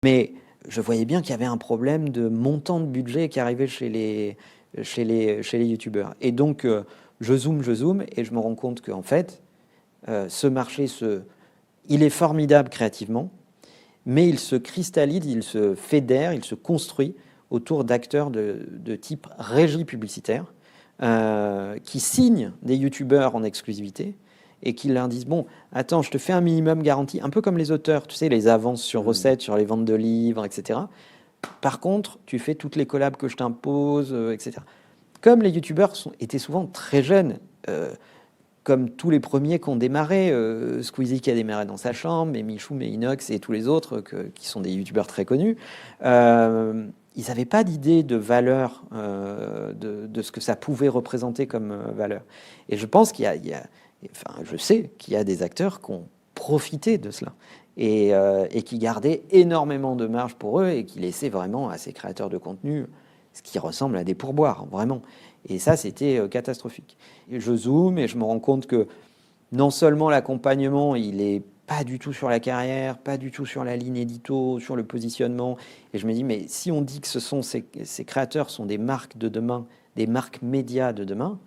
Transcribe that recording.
Mais je voyais bien qu'il y avait un problème de montant de budget qui arrivait chez les youtubeurs. Et donc, je zoome, et je me rends compte qu'en fait, ce marché, il est formidable créativement, mais il se cristallise, il se fédère, il se construit autour d'acteurs de type régie publicitaire qui signent des youtubeurs en exclusivité et qui leur disent, bon, attends, je te fais un minimum garanti, un peu comme les auteurs, tu sais, les avances sur recettes, sur les ventes de livres, etc. Par contre, tu fais toutes les collabs que je t'impose, etc. Comme les youtubeurs étaient souvent très jeunes, comme tous les premiers qui ont démarré, Squeezie qui a démarré dans sa chambre, mais Michou, mais Inox et tous les autres qui sont des youtubeurs très connus, ils n'avaient pas d'idée de valeur, de ce que ça pouvait représenter comme valeur. Et je pense enfin, je sais qu'il y a des acteurs qui ont profité de cela et qui gardaient énormément de marge pour eux et qui laissaient vraiment à ces créateurs de contenu ce qui ressemble à des pourboires, vraiment. Et ça, c'était catastrophique. Et je zoome et je me rends compte que non seulement l'accompagnement, il est pas du tout sur la carrière, pas du tout sur la ligne édito, sur le positionnement. Et je me dis, mais si on dit que ces créateurs sont des marques de demain, des marques médias de demain,